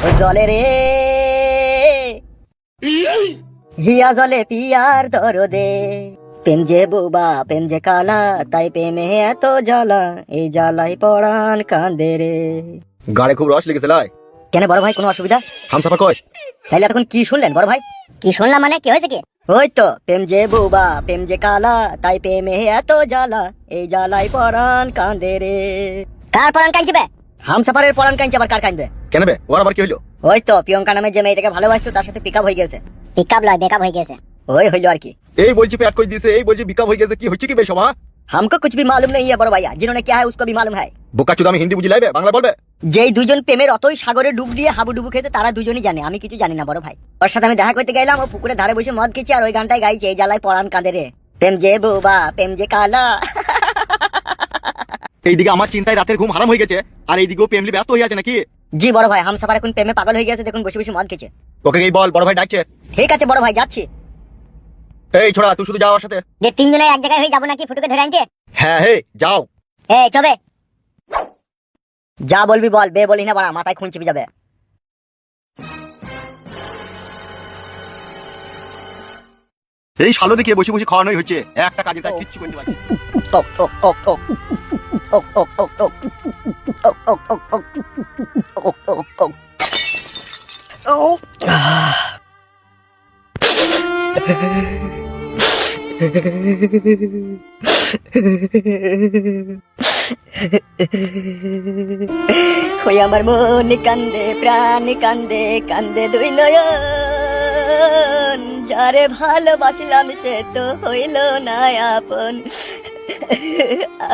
ও জলে রে হিয়া জলে পিয়ার দরদে, প্রেম যে বোবা প্রেম যে কালা, তাই প্রেমে এত জ্বালা, এই জ্বালাই পড়ান কান্দে রে। গাড়ে খুব রস লেগেছে লাই। কেন বড় ভাই, কোনো অসুবিধা? হামসাফার কয়? তাইলে এতক্ষণ কি শুনলেন বড় ভাই? কি শুনলাম মানে, কি হয়েছে কি? ওই তো প্রেম যে বোবা প্রেম যে কালা, তাই প্রেমে এত জ্বালা, এই জ্বালাই পড়ান কান্দে রে। কার পরান কাঁদবে? হামসাফারের পড়ান কাঁদছে, আবার কার কাঁদবে? কেন বে, ওর আবার কি হইলো? ওই তো প্রিয়ঙ্কা নামে যে মেয়েটাকে ভালোবাসতো তার সাথে পিকআপ হয়ে গেছে। পিকআপ লয়, বেকআপ হয়ে গেছে। ওই হইলো আর কি। এই বলছি পেট কই দিয়েছে, এই বলছি বিকাপ হয়ে গেছে, কি হচ্ছে কি বে সভা? हमको कुछ भी मालूम नहीं है बड़ो भैया, जिन्होंने क्या है उसको भी मालूम है। বোকা চোদা, আমি হিন্দি বুঝি লাইবে, বাংলা বলবে? যেই দুজন প্রেমের অতই সাগরে ডুব দিয়ে হাবুডুবু খেতে, তারা দুজনই জানে, আমি কিছু জানি না বড় ভাই। ওর সাথে আমি দেখা করতে গেলাম, ও পুকুরে ধারে বসে মদ খেয়েছি আর ওই গানটাই গাইছে, এই জ্বালায় পরান কাঁদে রে, প্রেম যে বোবা প্রেম যে কালা। এইদিকে আমার চিন্তায় রাতের ঘুম হারাম হয়ে গেছে, আর এইদিকেও প্রেমলি ব্যস্ত হয়ে আছে নাকি? জি বড় ভাই, হামসাফার এখন প্রেমে পাগল হয়ে গেছে, দেখুন বসে বসে মদ খেয়েছে। ওকে এই বল, বড় ভাই ডাকছে। ঠিক আছে বড় ভাই, যাচ্ছি। এই ছোড়া, তুই শুধু যাওয়ার সাথে। যে তিনজনে এক জায়গায় হয়ে যাবো নাকি ফুটুকে ধরে আনতে? হ্যাঁ হে যাও। চবে যা বলবি বল, বে বলি না বড়া, মাথায় খুন চিপে যাবে। এই শালো দেখে বসে বসে খাওয়ানোই হচ্ছে, একটা কাজের কাজ কিচ্ছু করতে পারছি না। ওক ওক ওক ওক ওক ওক ওক ওক ওক ওক ওক ওক ওক ওক। ওই আমার মন কান্দে প্রাণ কান্দে, কান্দে দুই নয়ন, যারে ভালোবাসলাম সে তো হইল না আপন,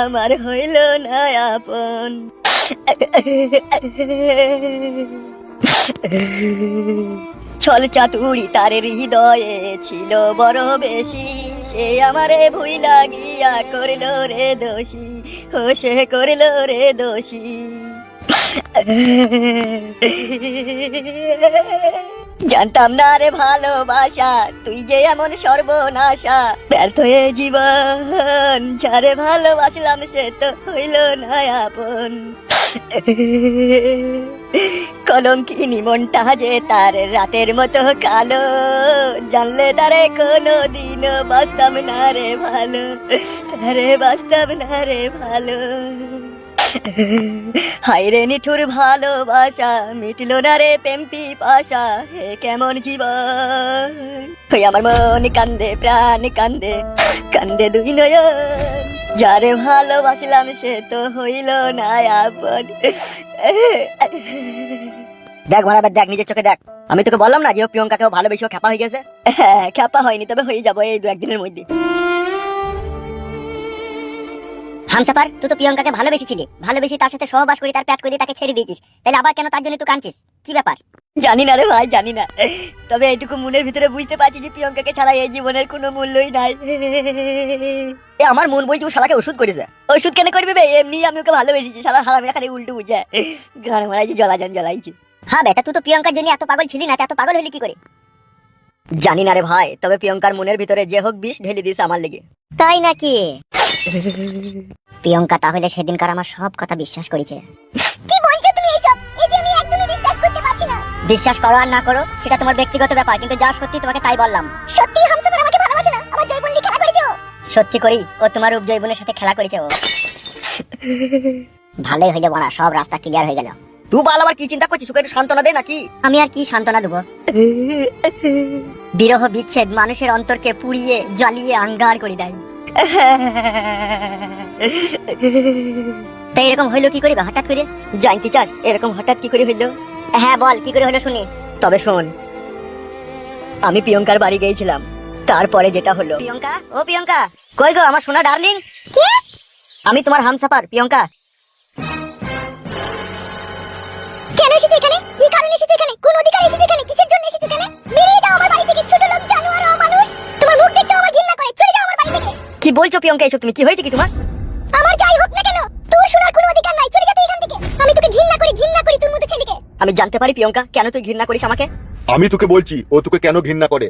আমার হইল না আপন। ছল চাতুরি তার হৃদয়ে ছিল বড় বেশি, সে আমারে ভুই লাগিয়া করিল রে দোষী, ও সে করিল রে দোষী। জানতাম না রে ভালোবাসা, তুই যে এমন সর্বনাশা, ব্যর্থ হয়ে জীবন, যারে ভালোবাসলাম সে তো হইল না আপন। কলঙ্কিনী মনটা যে তার রাতের মতো কালো, জানলে তারে কোনো দিন বাঁচতাম না রে ভালো, আরে বাঁচতাম না রে ভালো। হায়রে নিঠুর ভালোবাসা, মিটলো না রে প্রেম পিপাসা, হে কেমন জীবন। ওই আমার মন কান্দে প্রাণ কান্দে, কান্দে দুই নয়ন, যারে ভালোবাসলাম সে তো হইল না আপন। দেখ মারা, দেখ নিজের চোখে দেখ, আমি তোকে বললাম না যে ও প্রিয়ঙ্কাকেও ভালোবেসে খ্যাপা হয়ে গেছে। হ্যাঁ খ্যাপা হয়নি, তবে হয়ে যাবো এই 2-1 দিনের মধ্যে। হামসাফার, তুই তো প্রিয়ঙ্কাকে ভালোবেসেছিলি, ভালোবেসে তার সাথে সহবাস করে তার প্যাট করে তাকে ছেড়ে দিয়েছিস, তাহলে আবার কেন তার জন্য তুই কাঁদছিস? কি ব্যাপার? জানি না রে ভাই, জানি না, তবে এইটুকু মনের ভিতরে বুঝতে পারছি যে প্রিয়ঙ্কাকে ছাড়া এই জীবনের কোনো মূল্যই নাই। এ আমার মন বলছে ও শালাকে ওষুধ করেছে। ওষুধ কেন করবি বে, এমনি আমি ওকে ভালোবেসেছি, শালা হারামিরা খালি উল্টো বুঝে গান মারাইছি, জ্বলাজান জ্বলাইছি। হ্যাঁ বেটা, তুই তো প্রিয়ঙ্কার জন্য এত পাগল ছিলি না, এত পাগল হলি কি করে? জানি না রে ভাই, তবে প্রিয়ঙ্কার মনের ভিতরে যে হোক বিষ ঢেলে দিস আমার লেগে। তাই নাকি? প্রিয়ঙ্কা তাহলে সেদিনকার আমার সব কথা বিশ্বাস করেছে। কি বলছো তুমি এইসব? এই যে আমি একদমই বিশ্বাস করতে পারছি না। বিশ্বাস করো আর না করো সেটা তোমার ব্যক্তিগত ব্যাপার, কিন্তু যা সত্যি তোমাকে তাই বললাম। সত্যি হামসাফার আমাকে ভালোবাসে না, আমার জয়বল্লী খেলা করেছে ও। সত্যি করি, ও তোমার উপজয়বনের সাথে খেলা করেছে ও। ভালোই হইলো বড়া, সব রাস্তা ক্লিয়ার হয়ে গেল। তুই বল আবার কি চিন্তা করছিস, ওকে একটু সান্ত্বনা দে নাকি? আমি আর কি সান্ত্বনা দেবো? বিরহ বিচ্ছেদ মানুষের অন্তরকে পুড়িয়ে জ্বালিয়ে আঙ্গার করে দেয়। তাই এরকম হইলো কি করে হঠাৎ করে? জানতে চাস এরকম হঠাৎ কি করে হইলো? হ্যাঁ বল, কি করে হলো শুনি। তবে শোন, আমি প্রিয়ঙ্কার বাড়ি গিয়েছিলাম, তারপরে যেটা হলো। প্রিয়ঙ্কা, ও প্রিয়ঙ্কা। কই গো আমার সোনা ডার্লিং? কি? আমি তোমার হামসাফার প্রিয়ঙ্কা। কেন এসেছো এখানে? কি কারণে এসেছো এখানে? কোন অধিকার এসেছো এখানে? কিসের জন্য এসেছো এখানে? বেরিয়ে যাও আমার বাড়ি থেকে, ছোট লোক জানোয়ার অমানুষ। তোমার মুখ দেখতে আমার ঘৃণা করে, চলে যাও আমার বাড়ি থেকে। কি বলছো প্রিয়ঙ্কা এসব তুমি? কি হয়েছে কি তোমার? আমার যাই হোক না কেন, তোর শোনার কোনো অধিকার নাই, চলে যা তুই এখান থেকে। আমি তোকে ঘৃণা করি তোর মতো ছেলেকে। আমি জানতে পারি প্রিয়ঙ্কা কেন তুই ঘৃণা করিস আমাকে? আমি তোকে বলছি ও তোকে কেন ঘৃণা করে।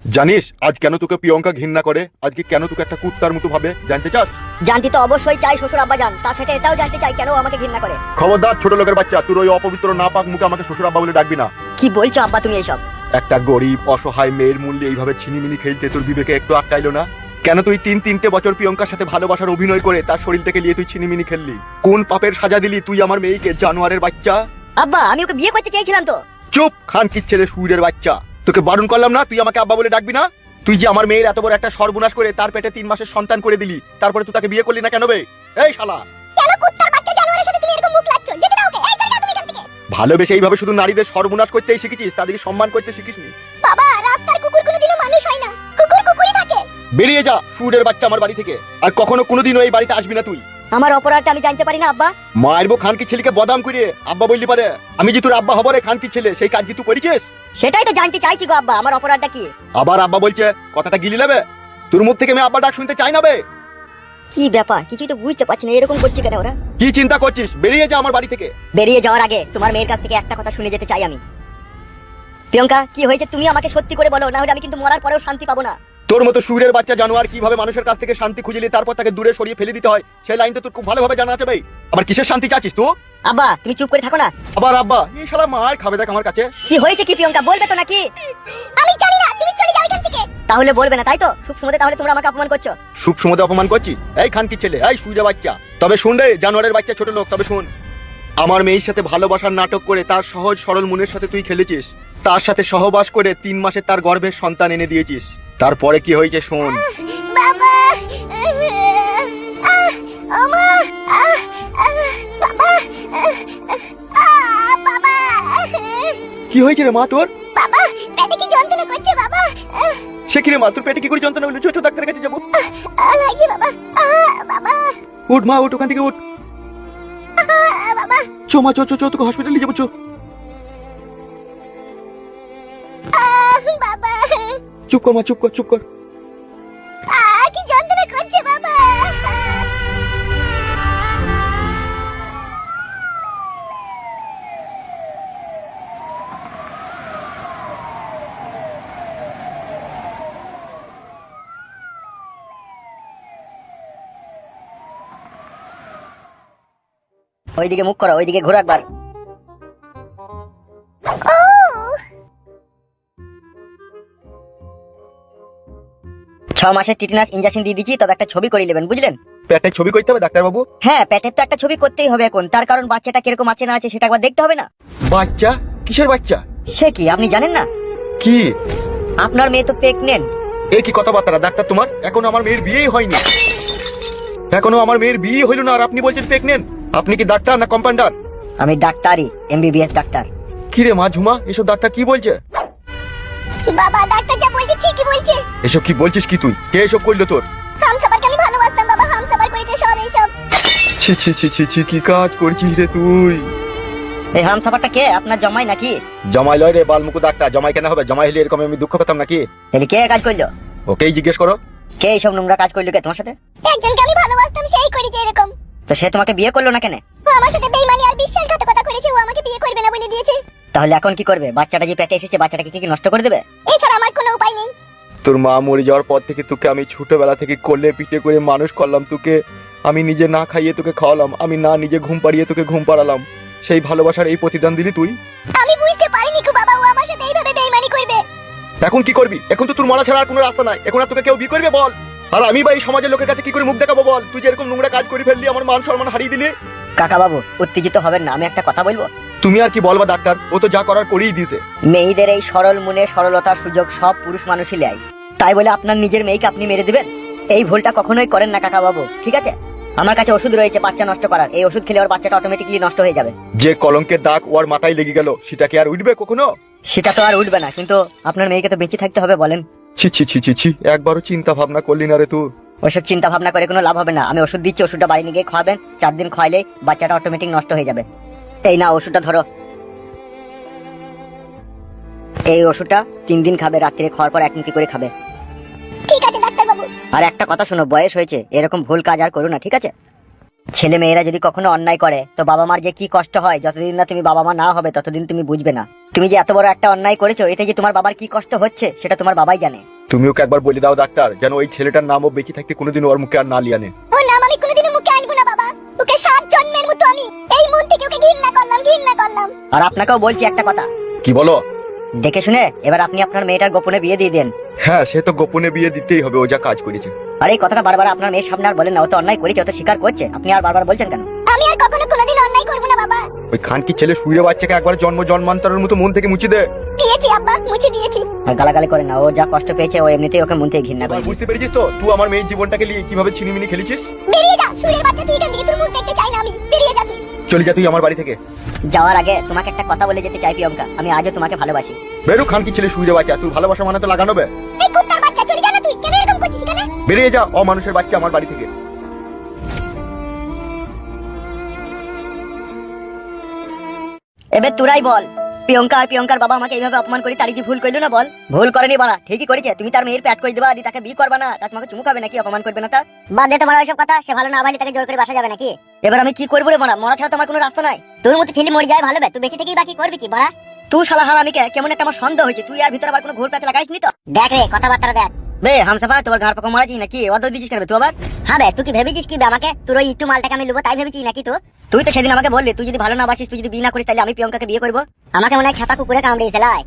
জানিস আজ কেন তোকে প্রিয়ঙ্কা ঘৃণা করে? আজকে কেন তোকে একটা কুত্তার মতো ভাবে? জানতে চাস? জানতে তো অবশ্যই চাই শ্বশুর আব্বা জান, তার সাথে এটাও জানতে চাই কেন ও আমাকে ঘৃণা করে। খবরদার ছোট লোকের বাচ্চা, তোর ওই অপবিত্র না পাক মুখে আমাকে শ্বশুর আব্বা বলে ডাকবি না। কি বলছো আব্বা তুমি এইসব? একটা গরিব অসহায় মেয়ের মূল্যে এইভাবে ছিনিমিনি খেলতে তোর বিবেকে একটু আটকাইলো না? কেন তুই তিনটে বছর প্রিয়ঙ্কার সাথে ভালোবাসার অভিনয় করে তার শরীর থেকে নিয়ে তুই ছিনিমিনি খেললি? কোন পাপের সাজা দিলি তুই আমার মেয়েকে, জানোয়ারের বাচ্চা? আব্বা আমি ওকে বিয়ে করতে চেয়েছিলাম তো। চুপ, খানকির ছেলে, সুরের বাচ্চা। তোকে বারণ করলাম না তুই আমাকে আব্বা বলে ডাকবি না? তুই যে আমার মেয়ের এত বড় একটা সর্বনাশ করে তার পেটে 3 মাসের সন্তান করে দিলি, তারপরে তুই তাকে বিয়ে করলি না কেন বে? এই শালা, কেন কুত্তার বাচ্চা জানোয়ারের সাথে তুমি এরকম মুখ লাগছো? যেতে দাও ওকে, এই চলে যাও তুমি এখান থেকে। ভালোবেসে এইভাবে শুধু নারীদের সর্বনাশ করতেই শিখেছিস, তাদেরকে সম্মান করতে শিখিসনি। বাবা, রাস্তার কুকুর কোনোদিনও মানুষ হয় না, কুকুর কুকুরই থাকে। বেরিয়ে যা সুরের বাচ্চা আমার বাড়ি থেকে, আর কখনো কোনোদিনও এই বাড়িতে আসবি না তুই। আমার অপরাধটা আমি জানতে পারি না আব্বা? মারবো খানকি ছেলেকে বদাম করে আব্বা বললি পারে? আমি যে তোর আব্বা হবো রে খানকি ছেলে, সেই কাজ যে তুই করেছিস? সেটাই তো জানতে চাইছি গো আব্বা, আমার অপরাধটা কি? আবার আব্বা বলছে, কথাটা গিলি নেবে? তোর মুখ থেকে আমি আব্বা ডাক শুনতে চাই না বে। কি ব্যাপার কিছুই তো বুঝতে পারছি না, এরকম করছি কেন ওরা? কি চিন্তা করছিস? বেরিয়ে যা আমার বাড়ি থেকে। বেরিয়ে যাওয়ার আগে তোমার মেয়ের কাছ থেকে একটা কথা শুনে যেতে চাই আমি। প্রিয়ঙ্কা কি হয়েছে তুমি আমাকে সত্যি করে বলো, না হলে আমি কিন্তু মরার পরেও শান্তি পাবো না। তোর মতো সুরের বাচ্চা জানোয়ার কিভাবে মানুষের কাছ থেকে শান্তি খুঁজলি তারপর তাকে দূরে সরিয়ে ফেলে দিতে হয়, সেই লাইন তো তোর খুব ভালোভাবে জানা আছে ভাই। আবার কিসের শান্তি চাচ্ছিস তুই? আব্বা তুমি চুপ করে থাকো না। আবার আব্বা, এই শালা মার খাবে দেখ আমার কাছে। কি হয়েছে কি প্রিয়ঙ্কা, বলবে তো নাকি? আমি জানি না, তুমি চলে যাও এখান থেকে। তাহলে বলবে না তাই তো? খুব সুন্দর, তাহলে তোমরা আমাকে অপমান করছো। সুপ সমুদে অপমান করছি? এই খানকি ছেলে, এই সুরে বাচ্চা, তবে শুন রে জানোয়ারের বাচ্চা ছোট লোক, তবে শুন, আমার মেয়ের সাথে ভালোবাসার নাটক করে তার সহজ সরল মনের সাথে তুই খেলেছিস, তার সাথে সহবাস করে 3 মাসে তার গর্ভের সন্তান এনে দিয়েছিস। তারপরে কি হয়েছে শোন। বাবা, আমা, বাবা, বাবা, কি হয়েছে রে মা তোর? বাবা, পেটে কি যন্ত্রণা করছে বাবা? সে কি রে মা, তোর পেটে কি করে যন্ত্রণা হলো? ছোট ডাক্তারের কাছে যাবো। লাগছে বাবা, বাবা, উঠ মা, উঠ ওখান থেকে উঠ। বাবা, চো মা, চো চো চো, তোকে হসপিটালে যাবো, চো। বাবা, চুপ কর মা, চুপ কর, চুপ কর। কি যন্ত্রণা করছে বাবা? ওইদিকে মুখ করো, ওইদিকে ঘুরো একবার। 6 মাসের টিটেনাস ইনজেকশন দিয়ে দিচ্ছি, তবে একটা ছবি করে নেবেন বুঝলেন? পেটে ছবি করতে হবে ডাক্তার বাবু? হ্যাঁ পেটের তো একটা ছবি করতেই হবে এখন, তার কারণ বাচ্চাটা কিরকম আছে না আছে সেটা একবার দেখতে হবে না? বাচ্চা? কিসের বাচ্চা? সে কি আপনি জানেন না? কি? আপনার মেয়ে তো প্রেগনেন্ট। এই কি কথাবার্তা ডাক্তার তোমার? এখনো আমার মেয়ের বিয়েই হয়নি, এখনো আমার মেয়ের বিয়ে হইল না আর আপনি বলছেন প্রেগনেন্ট? আপনি কি ডাক্তার না কম্পাউন্ডার? আমি ডাক্তারই, এমবিবিএস ডাক্তার। কি রে মা ঝুমা, এসব ডাক্তার কি বলছে? বাবা, ডাক্তার যা বলছে ঠিকই বলছে। এসব কি বলছিস কি তুই? কে এসব করলো তোর? হামসাফারকে আমি ভালোবাসতাম বাবা, হামসাফার করেছে সব এইসব। ছি ছি ছি ছি ছি, কি কাজ করছিস রে তুই? এই হামসাফারটা কে, আপনার জামাই নাকি? জামাই লয় রে বালমুকু ডাক্তার, জামাই কেন হবে? জামাই হলে এরকম আমি দুঃখ পেতাম নাকি? তাহলে কে কাজ করলো? ওকেই জিজ্ঞেস করো। কে এইসব নোংরা কাজ করলো কে তোমার সাথে? একজনকে আমি ভালোবাসতাম, সেই করেছে এরকম। তো সে তোমাকে বিয়ে করলো না কেন? ও আমার সাথে বেইমানি আর বিশ্বাসঘাতকতা করেছে, ও আমাকে বিয়ে করবে না বলে দিয়েছে। তাহলে এখন কি করবে? বাচ্চাটা যে পেটে এসেছে বাচ্চাটাকে কি নষ্ট করে দেবে? এছাড়া আমার কোনো উপায় নেই। তোর মা মরে যাওয়ার পর থেকে তোকে আমি ছোটবেলা থেকে কোলে পিঠে করে মানুষ করলাম, তোকে আমি নিজে না খাইয়ে তোকে খাওয়ালাম, আমি না নিজে ঘুম পাড়িয়ে তোকে ঘুম পাড়ালাম, সেই ভালোবাসার এই প্রতিদান দিলি তুই? আমি বুঝতে পারিনি গো বাবা, ও আমার সাথে এইভাবে বেইমানি করবে। এখন কি করবি? এখন তো তোর মরা ছাড়া আর কোনো রাস্তা নাই, এখন আর তোকে কেউ বিয়ে করবে বল? আর আমি বা এই সমাজের লোকের কাছে কি করে মুখ দেখাবো বল? তুই যে এরকম নোংরা কাজ করে ফেললি, আমার মান সম্মান হারিয়ে দিলি। কাকা বাবু উত্তেজিত হবেন না, আমি একটা কথা বলবো। তুমি আর কি বলবা ডাক্তার, ও তো যা করার করেই দিয়েছে। মেয়েদের এই সরল মনে সরলতার সুযোগ সব পুরুষ মানুষই নেয়, তাই বলে আপনার নিজের মেয়েকে আপনি মেরে দিবেন? এই ভুলটা কখনোই করেন না কাকা বাবু, ঠিক আছে? আমার কাছে ওষুধ রয়েছে বাচ্চা নষ্ট করার, এই ওষুধ খেলে ওর বাচ্চাটা অটোমেটিক্যালি নষ্ট হয়ে যাবে। যে কলঙ্কের দাগ ওর মাথায় লেগে গেল সেটা কি আর উঠবে কখনো? সেটা তো আর উঠবে না, কিন্তু আপনার মেয়েকে তো বেঁচে থাকতে হবে বলেন। ছি ছি ছি ছি ছি, একবারও চিন্তা ভাবনা করলি না রে তুই? ওসব চিন্তা ভাবনা করে কোনো লাভ হবে না। আমি ওষুধ দিচ্ছি, ওষুধটা বাড়ি নিয়ে গিয়ে খাওয়াবেন, 4 দিন খাওয়াইলেই বাচ্চাটা অটোমেটিক নষ্ট হয়ে যাবে। এই না ওষুধটা ধরো, এই ওষুধটা 3 দিন খাবে, রাত্রে খাওয়ার পর 1 মুঠি করে খাবে। ঠিক আছে ডাক্তার বাবু। আর একটা কথা শোনো, বয়স হয়েছে, এরকম ভুল কাজ আর করো না, ঠিক আছে? ছেলে মেয়েরা যদি কখনো অন্যায় করে তো বাবা মার যে কি কষ্ট হয়, যতদিন না তুমি বাবা মা না হবে ততদিন তুমি বুঝবে না। তুমি যে এত বড় একটা অন্যায় করেছো, এতে যে তোমার বাবার কি কষ্ট হচ্ছে সেটা তোমার বাবাই জানে। তুমি ওকে একবার বলে দাও ডাক্তার, যেন ওই ছেলেটার নামও বেঁচে থাকতে কোনোদিন ওর মুখে আর না লিয়ানে। ও নাম আমি কোনোদিনও মুখে আনবো না বাবা। ওকে 7 জন্মের মতো আমি এই মন থেকে ওকে ঘৃণা করলাম। আর আপনাকেও বলছি একটা কথা, কি বলো? দেখে শুনে এবার আপনি আপনার মেয়েটার গোপনে বিয়ে দিয়ে দেন। হ্যাঁ, সে তো গোপনে বিয়ে দিতেই হবে, ও যা কাজ করেছে। আর এই কথাটা বারবার আপনার মেয়ের সামনে আর বলেন না, ও তো অন্যায় করেছে, ও তো স্বীকার করছে, আপনি আর বারবার বলছেন কেন? আমি আর কখনো কোনোদিন অন্যায় করব না বাবা। ওই খানকি ছেলে শুয়ে বাচ্চাকে একবার জন্মান্তরের মতো মন থেকে মুছে দে। দিয়েছি আব্বা, মুছে দিয়েছি। আর গালাগালি করে না, ও যা কষ্ট পেয়েছে ও এমনিতেই ওকে মন থেকে ঘৃণা করে। বুঝতে পেরেছিস তো তুই আমার মেয়ের জীবনটাকে নিয়ে কিভাবে ছিনিমিনি খেলেছিস? বেরিয়ে যা শুয়ে বাচ্চা, তুই এখান থেকে, তোর মুখ দেখতে চাই না আমি। বেরিয়ে যা তুই। চলে যা তুই আমার বাড়ি থেকে। যাওয়ার আগে তোমাকে একটা কথা বলে যেতে চাই প্রিয়ঙ্কা, আমি আজও তোমাকে ভালোবাসি। বেরু খানকি ছেলে শুয়ে বাচ্চা, তুই ভালোবাসা মানে তো লাগানো বে। এই কুত্তার বাচ্চা, চলে যা না তুই। কেন এরকম করছিস কেন? বেরিয়ে যা অমানুষের বাচ্চা আমার বাড়ি থেকে। এবার তোরাই বল, প্রিয়ঙ্কা আর প্রিয়ঙ্কার বাবা আমাকে এইভাবে অপমান করে তার কি ভুল করলো না? বল ভুল করেনি বাড়া, ঠিকই করেছে। তুমি তার মেয়ের প্যাট করে দেবা, দি তাকে বিয়ে করবা না, তার তোমাকে চুমু খাবে নাকি? অপমান করবে না তা? বাদ দে তোমার ওইসব কথা। সে ভালো না ভালো তাকে জোর করে বাসা যাবে নাকি? এবার আমি কি করবো রে বাড়া? মরা ছাড়া তোমার কোনো রাস্তা নাই। তোর মতো ছেলে মরে যায় ভালো বে, তুই বেঁচে থেকেই বাকি করবি কি বড়া? তুই শালা হারামিকে কেমন একটা আমার সন্দেহ হয়েছে, তুই আর ভিতরে আবার কোনো ঘোর প্যাচ লাগাইসনি তো? দেখ রে কথাবার্তা দেখ। বে হামসাফা, তোমার ঘাড় পাকা মারাছি নাকি? অদ দিছিস কেন তুই আবার? হ্যাঁ বে, তুই কি ভেবেছিস কি বে আমাকে? তোর ওই একটু মালটাকে আমি লুবো তাই ভেবেছিস নাকি? তুই তো সেদিন আমাকে বললি তুই যদি ভালো না বাসিস, তুই যদি বিয়ে না করিস, তাহলে আমি প্রিয়ঙ্কাকে বিয়ে করবো। আমাকে মনে হয় খেপা কুকুরে কামড়িয়েছে লাই।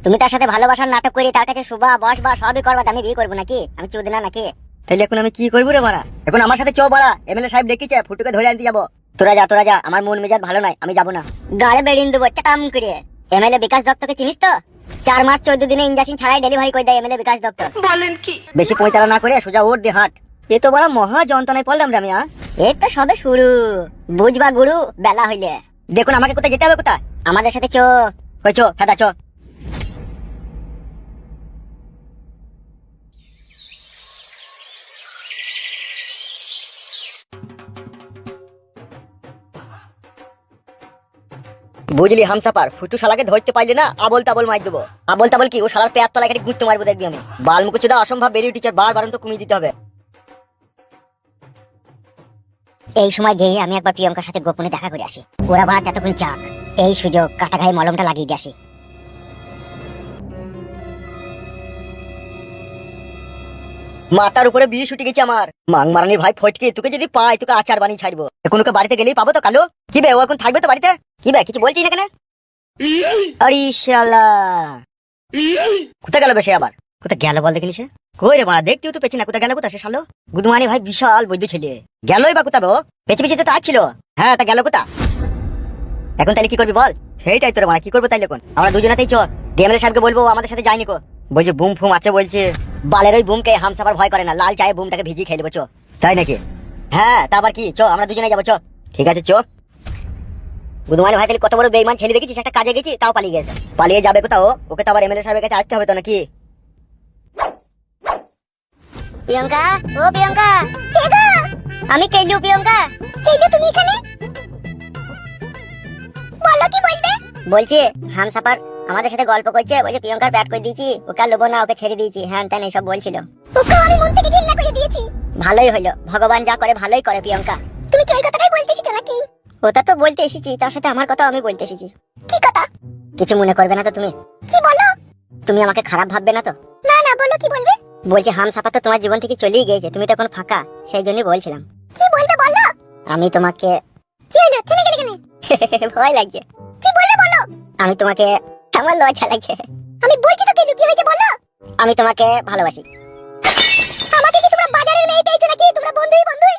তুমি তার সাথে ভালোবাসার নাটক করে তার কাছে শুবা বস বা সবই করবা, আমি বিয়ে করবো নাকি? আমি চুদ না নাকি? তাহলে এখন আমি কি করবো রে বাড়া? এখন আমার সাথে চো বাড়া, এমএলএ সাহেব ডেকেছে, ফুটুকে ধরে আনতে যাবো। তোরা যা, আমার মন মেজাজ ভালো নাই, আমি যাবো না। গাড়ে বেরিয়ে দেবো চাকাম করে। এমএলএ বিকাশ দত্তকে চিনিস তো? 4 মাস 14 দিনে ইঞ্জেকশন ছাড়াই ডেলিভারি করে দেয় এমএলএ বিকাশ দত্ত। বেশি পয়তারা না করে সোজা ওর দে হাট। এ তো বড় মহা যন্ত্রণায় পড়লাম রে আমি। এই তো সবে শুরু, বুঝবা গুরু বেলা হইলে। দেখুন আমাকে কোথায় যেতে হবে? কোথায়? আমাদের সাথে চো। কইছো হেদা চো। বুঝলি হামসাপার, ফুটু শালাকে ধরতে পারলে না আবল তাবল মার দেবো। আবল তাবল কি, ও শালার পেয়ার তলায় একটা গুঁতো মারবো দেখবি আমি। বাল মুকুচুদা অসম্ভব বেরিয়ে টিচার বারবার তো কমিয়ে দিতে হবে। এই সময় গিয়ে আমি একবার প্রিয়ঙ্কার সাথে গোপনে দেখা করে আসি। ওরা বাড়া এতক্ষণ চাক, এই সুযোগ কাটা গায়ে মলমটা লাগিয়ে দিয়ে আসি। মাথার উপরে বিষ উঠে গেছে আমার। মাং মারানির ভাই ফটকে, তোকে যদি পাই তোকে আচার বানিয়ে ছাড়বো। এখন ওকে বাড়িতে গেলেই পাবো তো কালো। কি বে, ও এখন থাকবে তো বাড়িতে? কি বে, কিছু বলছিস না কেন? আরে শালা কোথায় গেল বেশি আবার? কোথায় গেল বল দেখিনি? সে কই রে বাড়া, দেখতেও তো পেছি না, কোথায় গেল? কোথায় সে শালো? গুদমানি ভাই বিশাল বৈদ্য ছেলে, গেলই বা কোথায়? পেছি পেছি তো আসছিল। হ্যাঁ তা গেল কোথা? এখন তাহলে কি করবি বল? সেইটাই তোর মানে কি করবো তাইলে? এখন আমরা দুজনাতেই চল, ডিএমএলএ সাহেবকে বলবো ও আমাদের সাথে যায়নি কো। বলছে বুম ফুম আছে বলছে। বালের ওই বুমকে হামসাফার ভয় করে না, লাল চায়ে বুমটাকে ভিজিয়ে খেয়ে নেবো চো। তাই নাকি? হ্যাঁ তা আবার কি, চো আমরা দুজনে যাবো চো। ঠিক আছে চো। বুধমানি ভাই তাহলে কত বড় বেইমান ছেলে দেখেছিস, একটা কাজে গেছি তাও পালিয়ে গেছে। পালিয়ে যাবে কোথাও? ওকে তো আবার এমএলএ সাহেবের কাছে আসতে হবে তো নাকি? প্রিয়ঙ্কা, ও প্রিয়ঙ্কা। কে গো? আমি কেলু। প্রিয়ঙ্কা কেলু, তুমি এখানে? বলো কি বলবে? বলছি হামসাফার আমাদের সাথে গল্প করছে, বলছে প্রিয়ঙ্কার ব্যাট করে দিয়েছি, ওকে আর লোবো না, ওকে ছেড়ে দিয়েছি, হ্যাঁ তেন এসব বলছিল। ওকে আমি মন থেকে ঘৃণা করে দিয়েছি। ভালোই হলো, ভগবান যা করে ভালোই করে। প্রিয়ঙ্কা তুমি কি ওই কথাটাই বলতে এসেছো নাকি? ওটা তো বলতে এসেছি, তার সাথে আমার কথা আমি বলতে এসেছি। কি কথা? কিছু মনে করবে না তো তুমি? কি বলো? তুমি আমাকে খারাপ ভাববে না তো? না না, বলো কি বলবে? বলছে হামসাফার তো তোমার জীবন থেকে চলেই গিয়েছে, তুমি তো এখন ফাঁকা, সেই জন্যই বলছিলাম। কি বলবে বলো? আমি তোমাকে। কি হলো, থেমে গেলে কেন? ভয় লাগছে। কি বলবে বলো? আমি তোমাকে। আমার লজ্জা লাগছে। আমি বলছি তো কেলু, কি হয়েছে বলো? আমি তোমাকে ভালোবাসি। আমাকে কি তোমরা বাজারের মেয়ে পেয়েছো নাকি? তোমরা বন্ধুই বন্ধুই।